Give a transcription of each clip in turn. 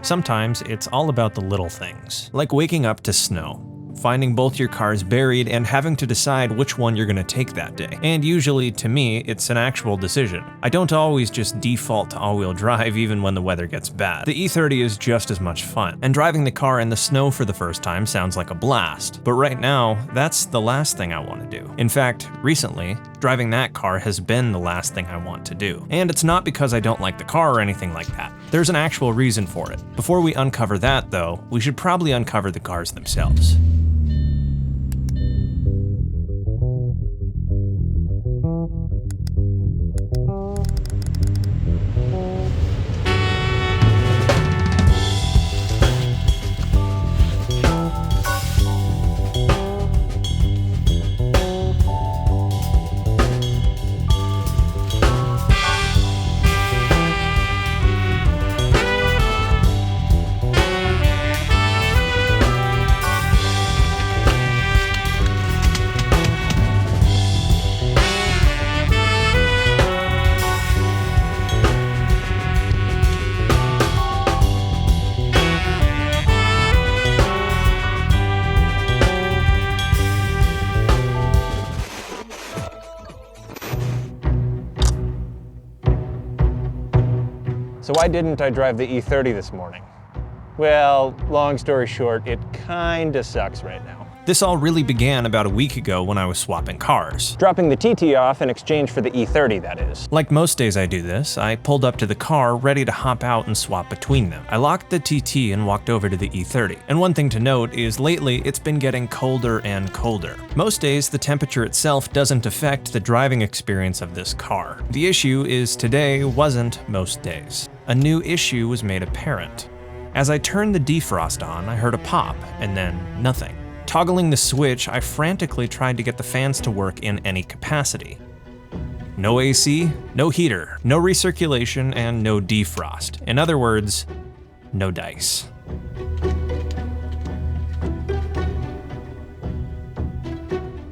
Sometimes it's all about the little things, like waking up to snow, finding both your cars buried and having to decide which one you're gonna take that day. And usually, to me, it's an actual decision. I don't always just default to all-wheel drive even when the weather gets bad. The E30 is just as much fun, and driving the car in the snow for the first time sounds like a blast. But right now, that's the last thing I want to do. In fact, recently, driving that car has been the last thing I want to do. And it's not because I don't like the car or anything like that. There's an actual reason for it. Before we uncover that, though, we should probably uncover the cars themselves. So why didn't I drive the E30 this morning? Well, long story short, it kinda sucks right now. This all really began about a week ago when I was swapping cars. Dropping the TT off in exchange for the E30, that is. Like most days I do this, I pulled up to the car ready to hop out and swap between them. I locked the TT and walked over to the E30. And one thing to note is lately it's been getting colder and colder. Most days the temperature itself doesn't affect the driving experience of this car. The issue is today wasn't most days. A new issue was made apparent. As I turned the defrost on, I heard a pop and then nothing. Toggling the switch, I frantically tried to get the fans to work in any capacity. No AC, no heater, no recirculation, and no defrost. In other words, no dice.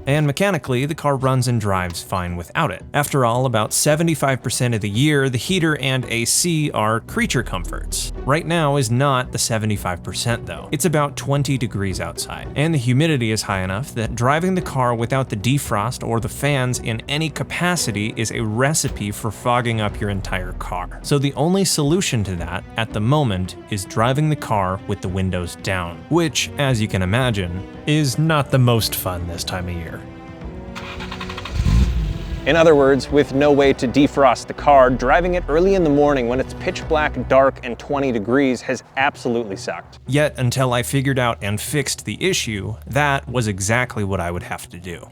And mechanically, the car runs and drives fine without it. After all, about 75% of the year, the heater and AC are creature comforts. Right now is not the 75% though. It's about 20 degrees outside, and the humidity is high enough that driving the car without the defrost or the fans in any capacity is a recipe for fogging up your entire car. So the only solution to that, at the moment, is driving the car with the windows down, which, as you can imagine, is not the most fun this time of year. In other words, with no way to defrost the car, driving it early in the morning when it's pitch black, dark, and 20 degrees has absolutely sucked. Yet, until I figured out and fixed the issue, that was exactly what I would have to do.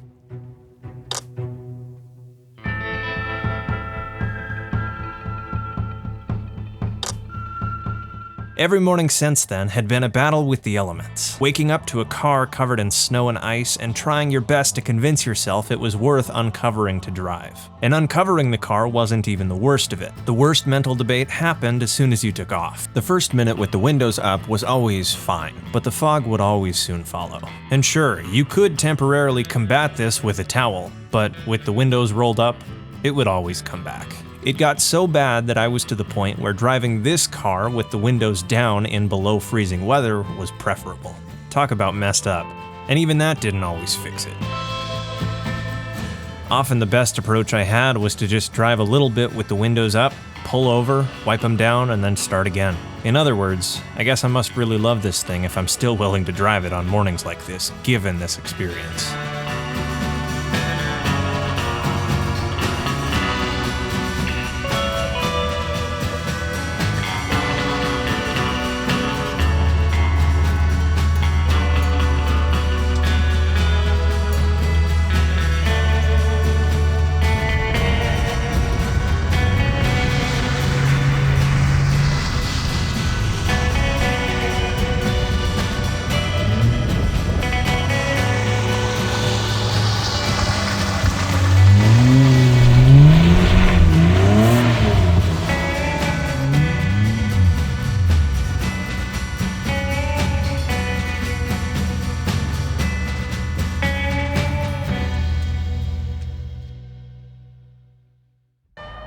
Every morning since then had been a battle with the elements. Waking up to a car covered in snow and ice and trying your best to convince yourself it was worth uncovering to drive. And uncovering the car wasn't even the worst of it. The worst mental debate happened as soon as you took off. The first minute with the windows up was always fine, but the fog would always soon follow. And sure, you could temporarily combat this with a towel, but with the windows rolled up, it would always come back. It got so bad that I was to the point where driving this car with the windows down in below freezing weather was preferable. Talk about messed up. And even that didn't always fix it. Often the best approach I had was to just drive a little bit with the windows up, pull over, wipe them down, and then start again. In other words, I guess I must really love this thing if I'm still willing to drive it on mornings like this, given this experience.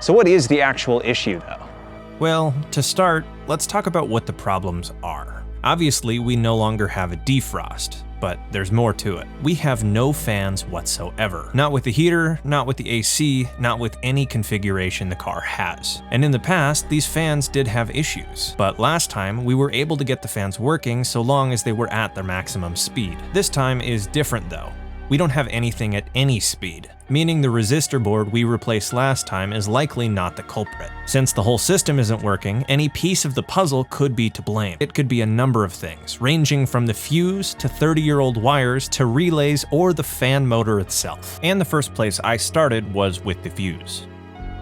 So what is the actual issue though? Well, to start, let's talk about what the problems are. Obviously, we no longer have a defrost, but there's more to it. We have no fans whatsoever. Not with the heater, not with the AC, not with any configuration the car has. And in the past, these fans did have issues, but last time we were able to get the fans working so long as they were at their maximum speed. This time is different though. We don't have anything at any speed, meaning the resistor board we replaced last time is likely not the culprit. Since the whole system isn't working, any piece of the puzzle could be to blame. It could be a number of things, ranging from the fuse to 30-year-old wires to relays or the fan motor itself. And the first place I started was with the fuse.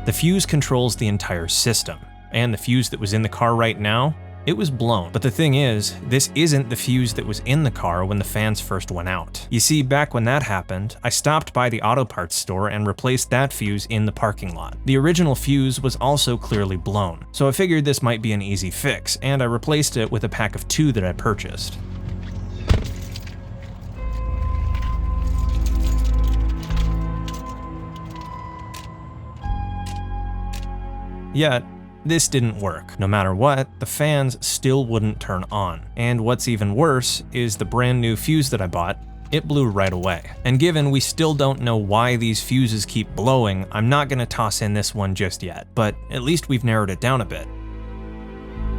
The fuse controls the entire system, and the fuse that was in the car right now, it was blown. But the thing is, this isn't the fuse that was in the car when the fans first went out. You see, back when that happened, I stopped by the auto parts store and replaced that fuse in the parking lot. The original fuse was also clearly blown, so I figured this might be an easy fix, and I replaced it with a pack of 2 that I purchased. Yet, this didn't work. No matter what, the fans still wouldn't turn on. And what's even worse is the brand new fuse that I bought, it blew right away. And given we still don't know why these fuses keep blowing, I'm not gonna toss in this one just yet, but at least we've narrowed it down a bit.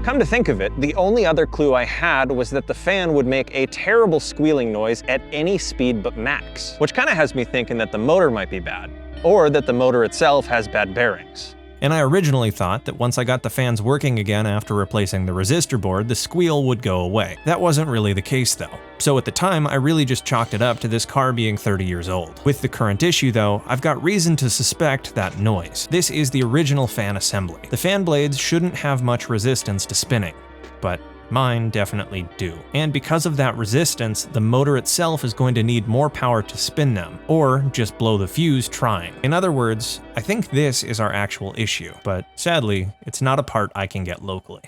Come to think of it, the only other clue I had was that the fan would make a terrible squealing noise at any speed but max, which kind of has me thinking that the motor might be bad, or that the motor itself has bad bearings. And I originally thought that once I got the fans working again after replacing the resistor board, the squeal would go away. That wasn't really the case though. So at the time, I really just chalked it up to this car being 30 years old. With the current issue though, I've got reason to suspect that noise. This is the original fan assembly. The fan blades shouldn't have much resistance to spinning, but mine definitely do. And because of that resistance, the motor itself is going to need more power to spin them, or just blow the fuse trying. In other words, I think this is our actual issue, but sadly, it's not a part I can get locally.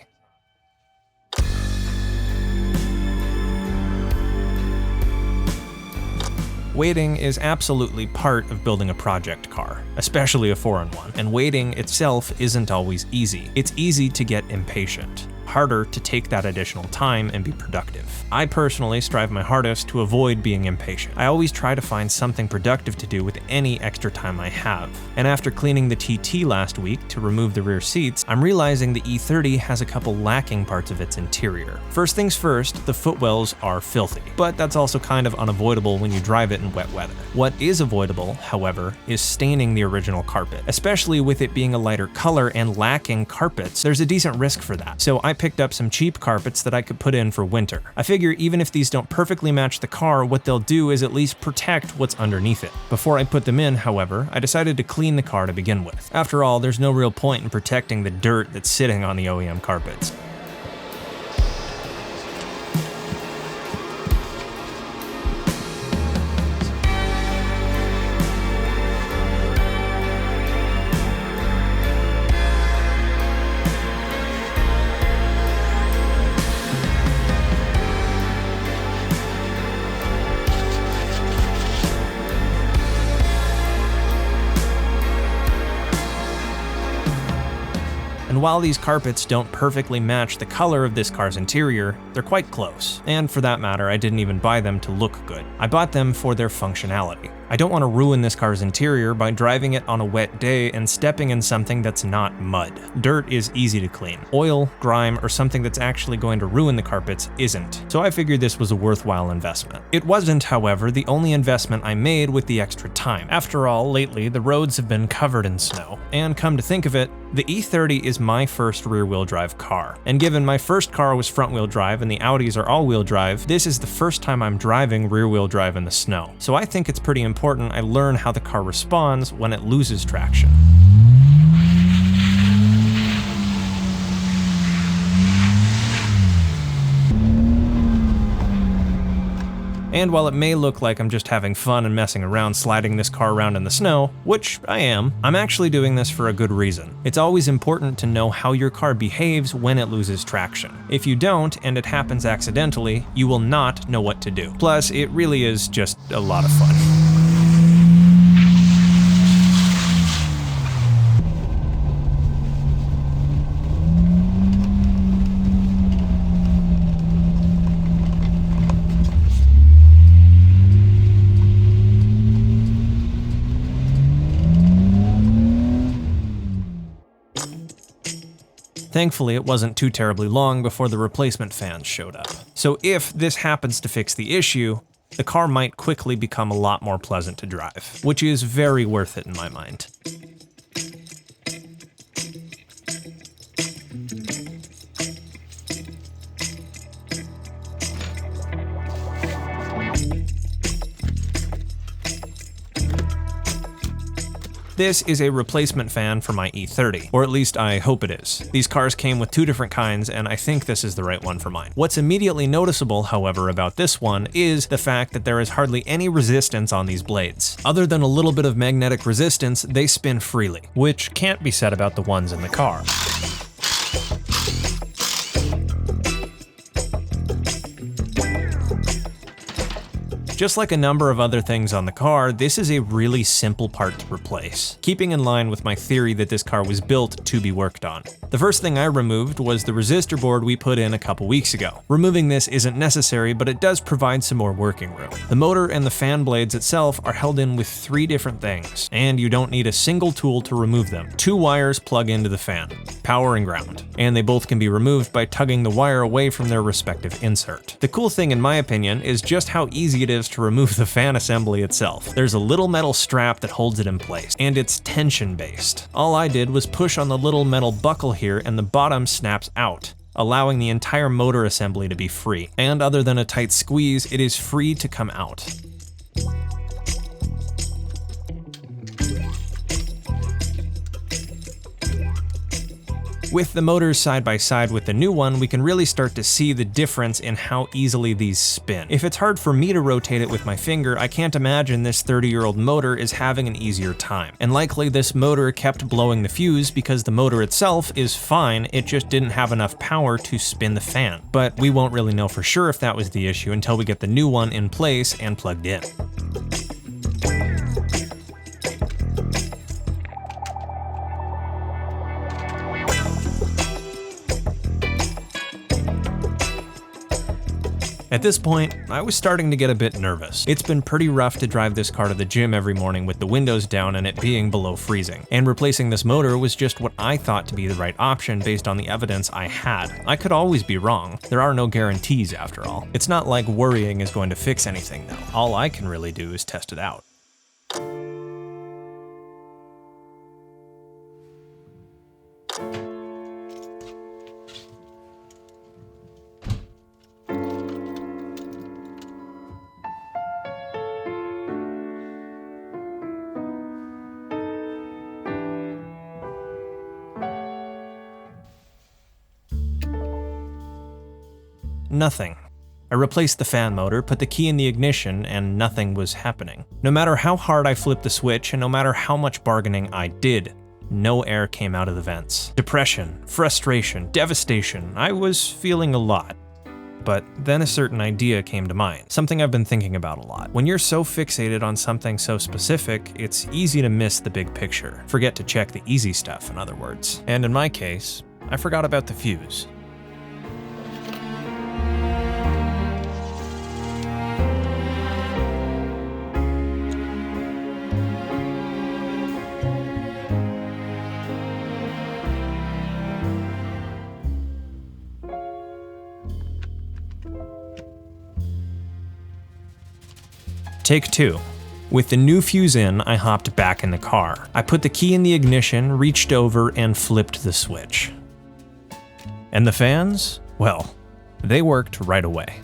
Waiting is absolutely part of building a project car, especially a 4-in-1, and waiting itself isn't always easy. It's easy to get impatient, harder to take that additional time and be productive. I personally strive my hardest to avoid being impatient. I always try to find something productive to do with any extra time I have. And after cleaning the TT last week to remove the rear seats, I'm realizing the E30 has a couple lacking parts of its interior. First things first, the footwells are filthy, but that's also kind of unavoidable when you drive it in wet weather. What is avoidable, however, is staining the original carpet. Especially with it being a lighter color and lacking carpets, there's a decent risk for that. So I picked up some cheap carpets that I could put in for winter. I figure even if these don't perfectly match the car, what they'll do is at least protect what's underneath it. Before I put them in, however, I decided to clean the car to begin with. After all, there's no real point in protecting the dirt that's sitting on the OEM carpets. And while these carpets don't perfectly match the color of this car's interior, they're quite close. And for that matter, I didn't even buy them to look good. I bought them for their functionality. I don't want to ruin this car's interior by driving it on a wet day and stepping in something that's not mud. Dirt is easy to clean. Oil, grime, or something that's actually going to ruin the carpets isn't. So I figured this was a worthwhile investment. It wasn't, however, the only investment I made with the extra time. After all, lately the roads have been covered in snow. And come to think of it, the E30 is my first rear-wheel drive car. And given my first car was front-wheel drive and the Audis are all-wheel drive, this is the first time I'm driving rear-wheel drive in the snow. So I think it's pretty important I learn how the car responds when it loses traction. And while it may look like I'm just having fun and messing around sliding this car around in the snow, which I am, I'm actually doing this for a good reason. It's always important to know how your car behaves when it loses traction. If you don't, and it happens accidentally, you will not know what to do. Plus, it really is just a lot of fun. Thankfully, it wasn't too terribly long before the replacement fans showed up. So if this happens to fix the issue, the car might quickly become a lot more pleasant to drive, which is very worth it in my mind. This is a replacement fan for my E30, or at least I hope it is. These cars came with two different kinds, and I think this is the right one for mine. What's immediately noticeable, however, about this one is the fact that there is hardly any resistance on these blades. Other than a little bit of magnetic resistance, they spin freely, which can't be said about the ones in the car. Just like a number of other things on the car, this is a really simple part to replace, keeping in line with my theory that this car was built to be worked on. The first thing I removed was the resistor board we put in a couple weeks ago. Removing this isn't necessary, but it does provide some more working room. The motor and the fan blades itself are held in with 3 different things, and you don't need a single tool to remove them. 2 wires plug into the fan, power and ground, and they both can be removed by tugging the wire away from their respective insert. The cool thing, in my opinion, is just how easy it is to remove the fan assembly itself. There's a little metal strap that holds it in place, and it's tension-based. All I did was push on the little metal buckle here and the bottom snaps out, allowing the entire motor assembly to be free. And other than a tight squeeze, it is free to come out. With the motors side by side with the new one, we can really start to see the difference in how easily these spin. If it's hard for me to rotate it with my finger, I can't imagine this 30-year-old motor is having an easier time. And likely this motor kept blowing the fuse because the motor itself is fine, it just didn't have enough power to spin the fan. But we won't really know for sure if that was the issue until we get the new one in place and plugged in. At this point, I was starting to get a bit nervous. It's been pretty rough to drive this car to the gym every morning with the windows down and it being below freezing. And replacing this motor was just what I thought to be the right option based on the evidence I had. I could always be wrong. There are no guarantees after all. It's not like worrying is going to fix anything though. All I can really do is test it out. Nothing. I replaced the fan motor, put the key in the ignition, and nothing was happening. No matter how hard I flipped the switch, and no matter how much bargaining I did, no air came out of the vents. Depression, frustration, devastation, I was feeling a lot. But then a certain idea came to mind, something I've been thinking about a lot. When you're so fixated on something so specific, it's easy to miss the big picture. Forget to check the easy stuff, in other words. And in my case, I forgot about the fuse. Take 2. With the new fuse in, I hopped back in the car. I put the key in the ignition, reached over, and flipped the switch. And the fans? Well, they worked right away.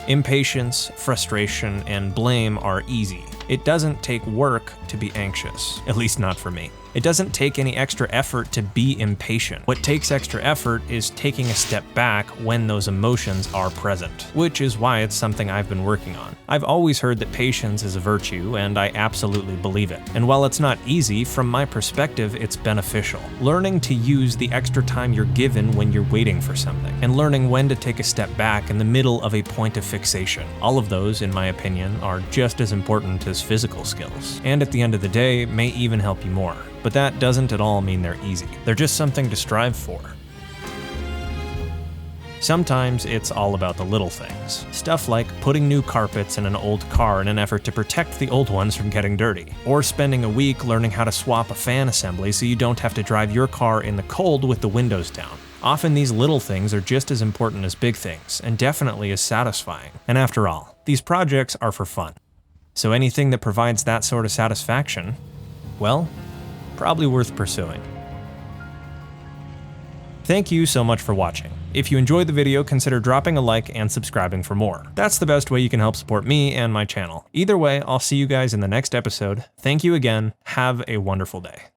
Impatience, frustration, and blame are easy. It doesn't take work to be anxious, at least not for me. It doesn't take any extra effort to be impatient. What takes extra effort is taking a step back when those emotions are present, which is why it's something I've been working on. I've always heard that patience is a virtue, and I absolutely believe it. And while it's not easy, from my perspective, it's beneficial. Learning to use the extra time you're given when you're waiting for something, and learning when to take a step back in the middle of a point of fixation. All of those, in my opinion, are just as important as physical skills, and at the end of the day, may even help you more. But that doesn't at all mean they're easy. They're just something to strive for. Sometimes it's all about the little things. Stuff like putting new carpets in an old car in an effort to protect the old ones from getting dirty, or spending a week learning how to swap a fan assembly so you don't have to drive your car in the cold with the windows down. Often these little things are just as important as big things, and definitely as satisfying. And after all, these projects are for fun. So anything that provides that sort of satisfaction, well, probably worth pursuing. Thank you so much for watching. If you enjoyed the video, consider dropping a like and subscribing for more. That's the best way you can help support me and my channel. Either way, I'll see you guys in the next episode. Thank you again. Have a wonderful day.